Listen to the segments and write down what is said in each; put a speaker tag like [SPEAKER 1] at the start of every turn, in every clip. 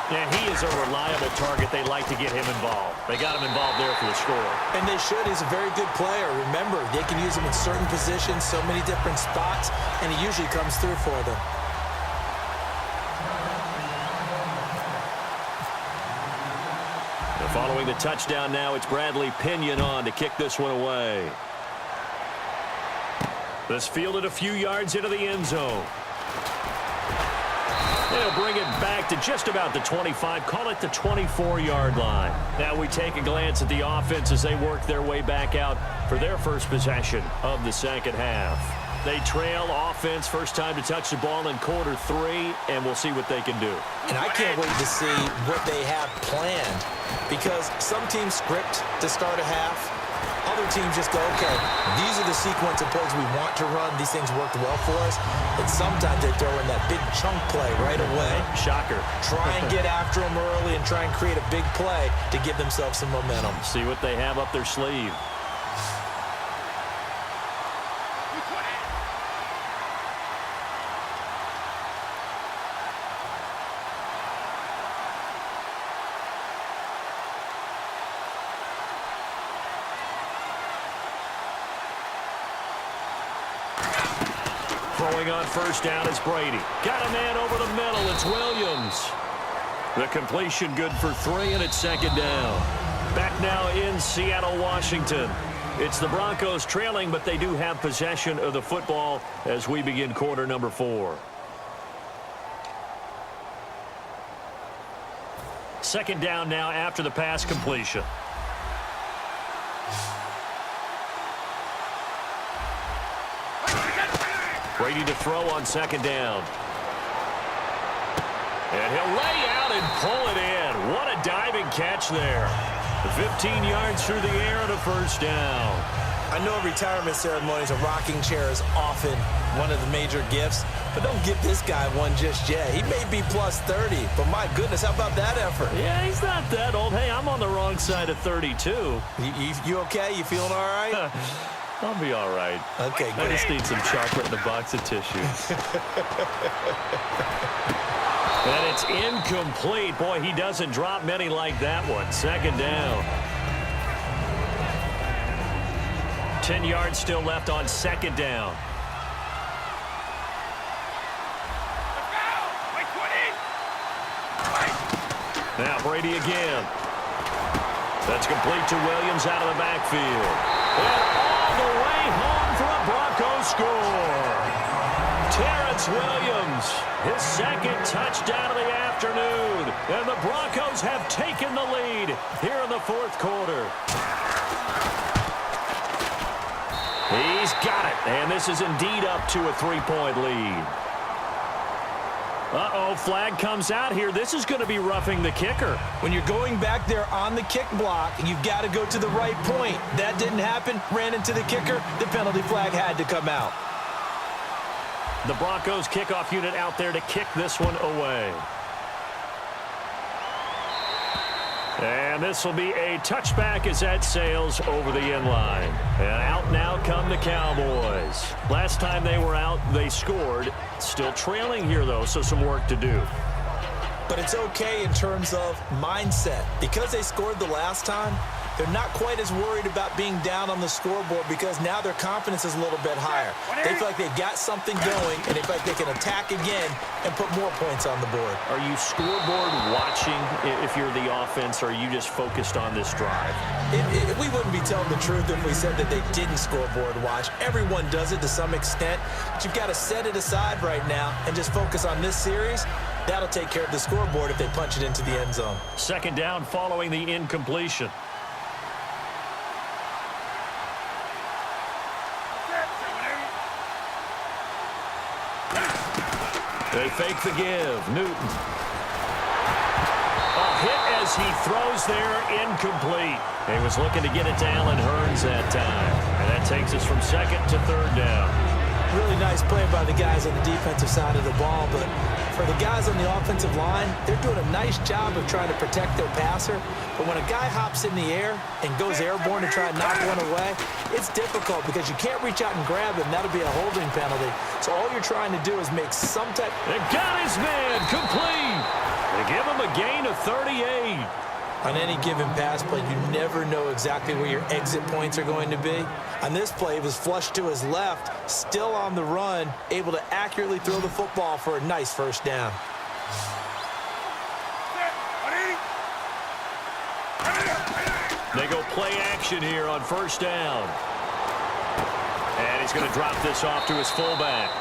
[SPEAKER 1] Yeah, he is a reliable target. They like to get him involved. They got him involved there for the score.
[SPEAKER 2] And they should. He's a very good player. Remember, they can use him in certain positions, so many different spots, and he usually comes through for them.
[SPEAKER 1] And following the touchdown now, it's Bradley Pinion on to kick this one away. This fielded a few yards into the end zone. They'll bring it back to just about the 25, call it the 24-yard line. Now we take a glance at the offense as they work their way back out for their first possession of the second half. They trail offense, first time to touch the ball in quarter 3, and we'll see what they can do.
[SPEAKER 2] And I can't wait to see what they have planned, because some teams script to start a half. Other teams just go, okay, these are the sequence of plays we want to run. These things worked well for us. And sometimes they throw in that big chunk play right away.
[SPEAKER 1] Shocker.
[SPEAKER 2] Try and get after them early and try and create a big play to give themselves some momentum.
[SPEAKER 1] See what they have up their sleeve. Throwing on first down is Brady. Got a man over the middle. It's Williams. The completion good for 3, and it's second down. Back now in Seattle, Washington. It's the Broncos trailing, but they do have possession of the football as we begin quarter number 4. Second down now after the pass completion. Brady to throw on second down. And he'll lay out and pull it in. What a diving catch there. 15 yards through the air and a first down.
[SPEAKER 2] I know retirement ceremonies, a rocking chair is often one of the major gifts, but don't give this guy one just yet. He may be plus 30, but my goodness, how about that effort?
[SPEAKER 1] Yeah, he's not that old. Hey, I'm on the wrong side of 32.
[SPEAKER 2] You okay? You feeling all right?
[SPEAKER 1] I'll be all right.
[SPEAKER 2] Okay, good.
[SPEAKER 1] I just need some chocolate and a box of tissues. And it's incomplete. Boy, he doesn't drop many like that one. Second down. 10 yards still left on second down. Now Brady again. That's complete to Williams out of the backfield. And all the way home for a Broncos score. Terrence Williams, his second touchdown of the afternoon. And the Broncos have taken the lead here in the fourth quarter. He's got it. And this is indeed up to a 3-point lead. Uh-oh, flag comes out here. This is going to be roughing the kicker.
[SPEAKER 2] When you're going back there on the kick block, you've got to go to the right point. That didn't happen. Ran into the kicker. The penalty flag had to come out.
[SPEAKER 1] The Broncos kickoff unit out there to kick this one away. And this will be a touchback as that sails over the end line. And out now come the Cowboys. Last time they were out, they scored. Still trailing here, though, so some work to do.
[SPEAKER 2] But it's okay in terms of mindset. Because they scored the last time, they're not quite as worried about being down on the scoreboard because now their confidence is a little bit higher. They feel like they've got something going, and they feel like they can attack again and put more points on the board.
[SPEAKER 1] Are you scoreboard watching if you're the offense, or are you just focused on this drive?
[SPEAKER 2] We wouldn't be telling the truth if we said that they didn't scoreboard watch. Everyone does it to some extent, but you've got to set it aside right now and just focus on this series. That'll take care of the scoreboard if they punch it into the end zone.
[SPEAKER 1] Second down following the incompletion. They fake the give. Newton. A hit as he throws there, incomplete. He was looking to get it to Allen Hurns that time. And that takes us from second to third down.
[SPEAKER 2] Really nice play by the guys on the defensive side of the ball, but for the guys on the offensive line, they're doing a nice job of trying to protect their passer. But when a guy hops in the air and goes airborne to try and knock one away, it's difficult because you can't reach out and grab him. That'll be a holding penalty. So all you're trying to do is make some type.
[SPEAKER 1] They got his man complete. They give him a gain of 38.
[SPEAKER 2] On any given pass play, you never know exactly where your exit points are going to be. On this play, it was flushed to his left, still on the run, able to accurately throw the football for a nice first down.
[SPEAKER 1] They go play action here on first down. And he's going to drop this off to his fullback.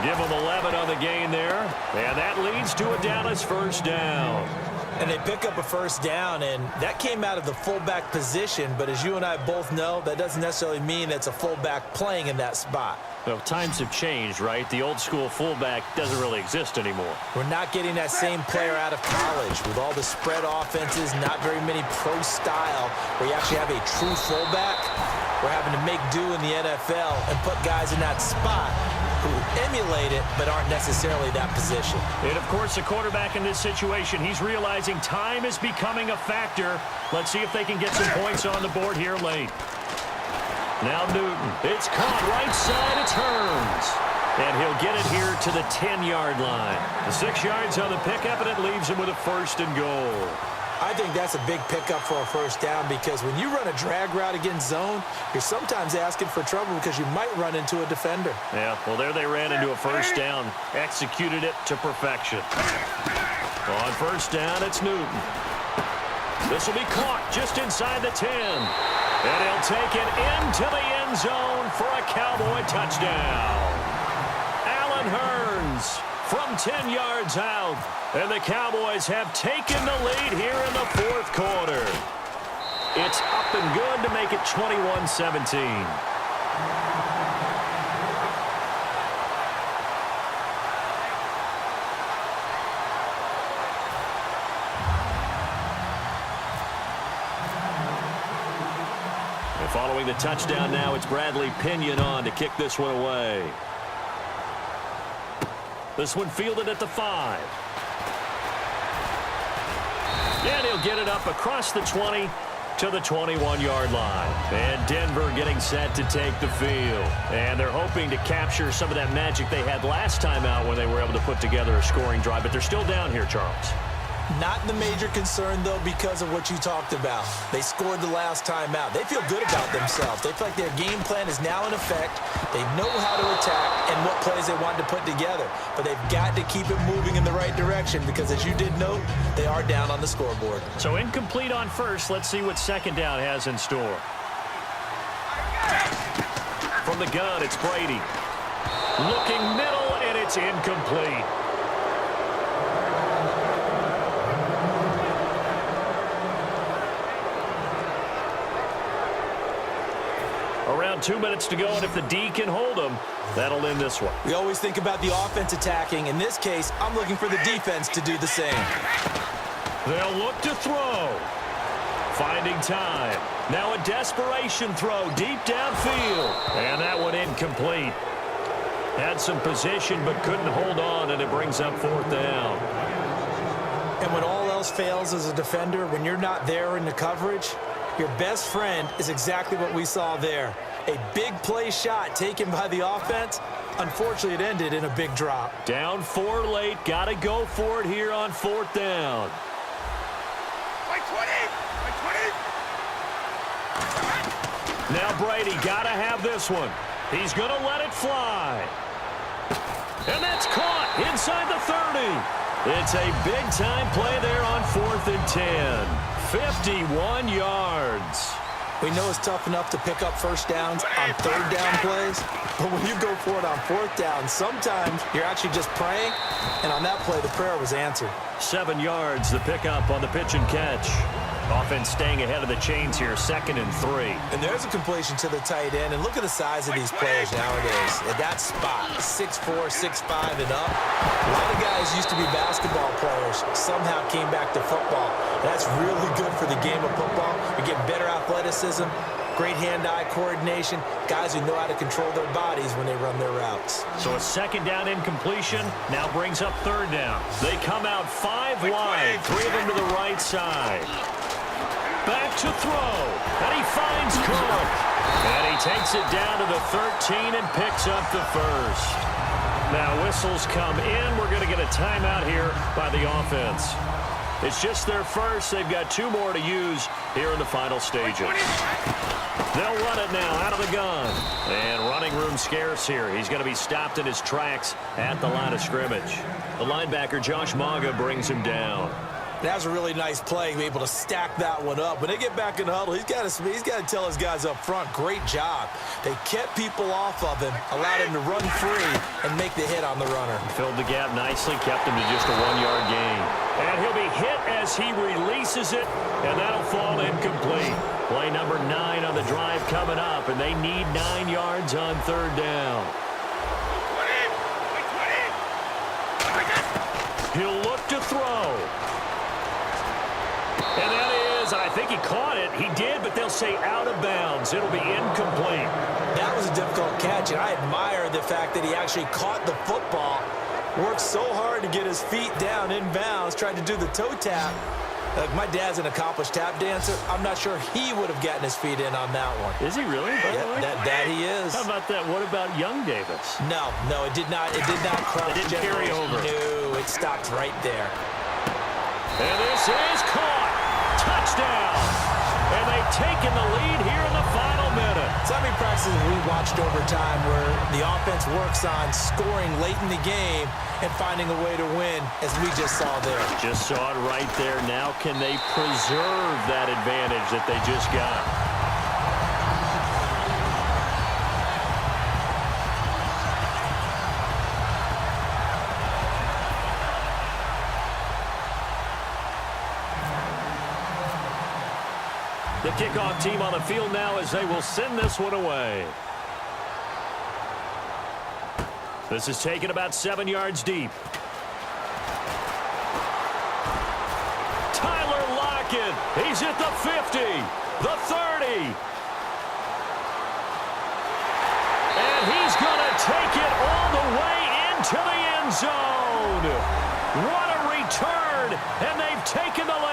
[SPEAKER 1] Give him 11 on the gain there. And that leads to a Dallas first down.
[SPEAKER 2] And they pick up a first down, and that came out of the fullback position. But as you and I both know, that doesn't necessarily mean it's a fullback playing in that spot.
[SPEAKER 1] Well, times have changed, right? The old school fullback doesn't really exist anymore.
[SPEAKER 2] We're not getting that same player out of college with all the spread offenses, not very many pro style where you actually have a true fullback. We're having to make do in the NFL and put guys in that spot who emulate it but aren't necessarily that position.
[SPEAKER 1] And, of course, the quarterback in this situation, he's realizing time is becoming a factor. Let's see if they can get some points on the board here late. Now Newton. It's caught right side. It turns. And he'll get it here to the 10-yard line. The 6 yards on the pickup, and it leaves him with a first and goal.
[SPEAKER 2] I think that's a big pickup for a first down because when you run a drag route against zone, you're sometimes asking for trouble because you might run into a defender.
[SPEAKER 1] Yeah, well, there they ran into a first down. Executed it to perfection. On first down, it's Newton. This will be caught just inside the 10. And he'll take it into the end zone for a Cowboy touchdown. Allen Hurns from 10 yards out. And the Cowboys have taken the lead here in the fourth quarter. It's up and good to make it 21-17. Following the touchdown now, it's Bradley Pinion on to kick this one away. This one fielded at the 5. And he'll get it up across the 20 to the 21-yard line. And Denver getting set to take the field. And they're hoping to capture some of that magic they had last time out when they were able to put together a scoring drive. But they're still down here, Charles.
[SPEAKER 2] Not the major concern, though, because of what you talked about. They scored the last time out. They feel good about themselves. They feel like their game plan is now in effect. They know how to attack and what plays they want to put together. But they've got to keep it moving in the right direction because, as you did note, they are down on the scoreboard.
[SPEAKER 1] So incomplete on first. Let's see what second down has in store. From the gun, it's Brady. Looking middle, and it's incomplete. Around 2 minutes to go, and if the D can hold them, that'll end this one.
[SPEAKER 2] We always think about the offense attacking. In this case, I'm looking for the defense to do the same.
[SPEAKER 1] They'll look to throw. Finding time. Now a desperation throw deep downfield. And that one incomplete. Had some position but couldn't hold on, and it brings up fourth down.
[SPEAKER 2] And when all else fails as a defender, when you're not there in the coverage, your best friend is exactly what we saw there. A big play shot taken by the offense. Unfortunately, it ended in a big drop.
[SPEAKER 1] Down 4 late. Got to go for it here on fourth down. Now Brady got to have this one. He's going to let it fly. And that's caught inside the 30. It's a big-time play there on 4th and 10. 51 yards.
[SPEAKER 2] We know it's tough enough to pick up first downs on third down plays, but when you go for it on fourth down, sometimes you're actually just praying, and on that play, the prayer was answered.
[SPEAKER 1] 7 yards, the pickup on the pitch and catch. Offense staying ahead of the chains here, 2nd and 3.
[SPEAKER 2] And there's a completion to the tight end, and look at the size of these players nowadays. At that spot, 6'4", 6'5", and up. A lot of guys used to be basketball players, somehow came back to football. That's really good for the game of football. You get better athleticism, great hand-eye coordination, guys who know how to control their bodies when they run their routes.
[SPEAKER 1] So a second down incompletion now brings up third down. They come out 5 wide, 3 of them to the right side. Back to throw, and he finds Cook. And he takes it down to the 13 and picks up the first. Now whistles come in. We're going to get a timeout here by the offense. It's just their first. They've got 2 more to use here in the final stages. They'll run it now out of the gun. And running room scarce here. He's going to be stopped in his tracks at the line of scrimmage. The linebacker, Josh Maga, brings him down.
[SPEAKER 2] That was a really nice play, be able to stack that one up. When they get back in the huddle, he's got to tell his guys up front, great job. They kept people off of him, allowed him to run free, and make the hit on the runner.
[SPEAKER 1] Filled the gap nicely, kept him to just a 1-yard gain. And he'll be hit as he releases it, and that'll fall incomplete. Play number 9 on the drive coming up, and they need 9 yards on 3rd down. He'll look to throw. And that is, I think he caught it. He did, but they'll say out of bounds. It'll be incomplete.
[SPEAKER 2] That was a difficult catch, and I admire the fact that he actually caught the football, worked so hard to get his feet down in bounds, tried to do the toe tap. My dad's an accomplished tap dancer. I'm not sure he would have gotten his feet in on that one.
[SPEAKER 1] Is he really?
[SPEAKER 2] Yeah, that he is.
[SPEAKER 1] How about that? What about young Davis?
[SPEAKER 2] No, it did not. It did not cross.
[SPEAKER 1] It didn't carry over.
[SPEAKER 2] No, it stopped right there.
[SPEAKER 1] And this is caught. Touchdown. And they've taken the lead here in the final minute.
[SPEAKER 2] So many practices we watched over time where the offense works on scoring late in the game and finding a way to win, as we just saw there.
[SPEAKER 1] Just saw it right there. Now can they preserve that advantage that they just got? The kickoff team on the field now as they will send this one away. This is taken about 7 yards deep. Tyler Lockett. He's at the 50, the 30. And he's going to take it all the way into the end zone. What a return, and they've taken the lead.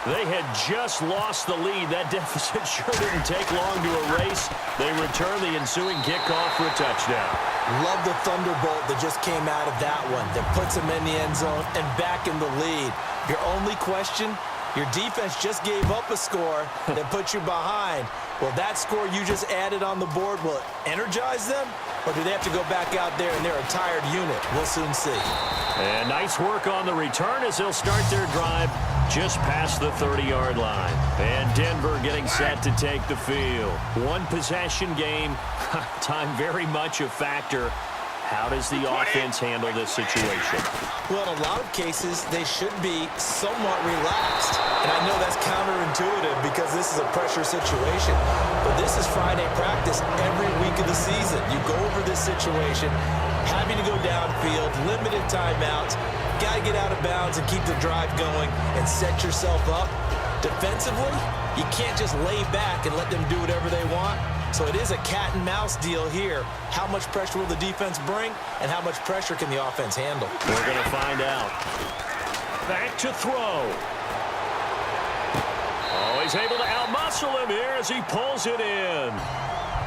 [SPEAKER 1] They had just lost the lead. That deficit sure didn't take long to erase. They return the ensuing kickoff for a touchdown.
[SPEAKER 2] Love the thunderbolt that just came out of that one that puts them in the end zone and back in the lead. Your only question, your defense just gave up a score that put you behind. Will that score you just added on the board, will it energize them? Or do they have to go back out there and they're a tired unit? We'll soon see.
[SPEAKER 1] And nice work on the return as they'll start their drive just past the 30-yard line. And Denver getting set to take the field. One possession game, time very much a factor. How does the offense handle this situation?
[SPEAKER 2] Well, in a lot of cases, they should be somewhat relaxed. And I know that's counterintuitive because this is a pressure situation. But this is Friday practice every week of the season. You go over this situation, having to go downfield, limited timeouts, got to get out of bounds and keep the drive going and set yourself up. Defensively, you can't just lay back and let them do whatever they want. So it is a cat and mouse deal here. How much pressure will the defense bring, and how much pressure can the offense handle?
[SPEAKER 1] We're going to find out. Back to throw. Oh, he's able to outmuscle him here as he pulls it in.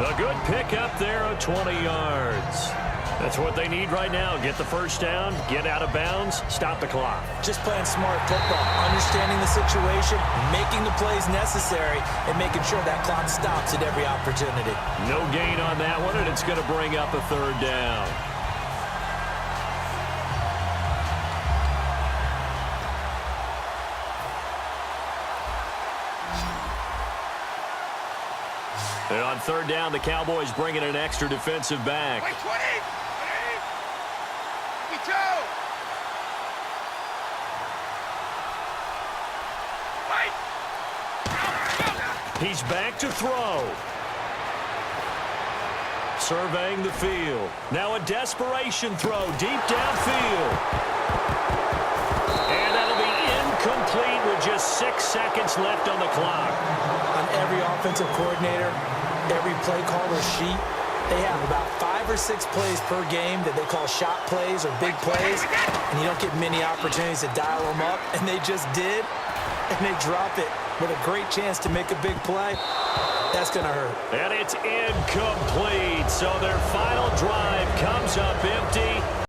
[SPEAKER 1] A good pickup there of 20 yards. That's what they need right now. Get the first down, get out of bounds, stop the clock.
[SPEAKER 2] Just playing smart football, understanding the situation, making the plays necessary, and making sure that clock stops at every opportunity.
[SPEAKER 1] No gain on that one, and it's going to bring up a 3rd down. And on 3rd down, the Cowboys bring in an extra defensive back.
[SPEAKER 3] Wait, 20!
[SPEAKER 1] He's back to throw. Surveying the field. Now a desperation throw deep downfield. And that'll be incomplete with just 6 seconds left on the clock.
[SPEAKER 2] On every offensive coordinator, every play caller sheet, they have about 5 or 6 plays per game that they call shot plays or big plays, and you don't get many opportunities to dial them up, and they just did, and they drop it with a great chance to make a big play, that's going to hurt.
[SPEAKER 1] And it's incomplete. So their final drive comes up empty.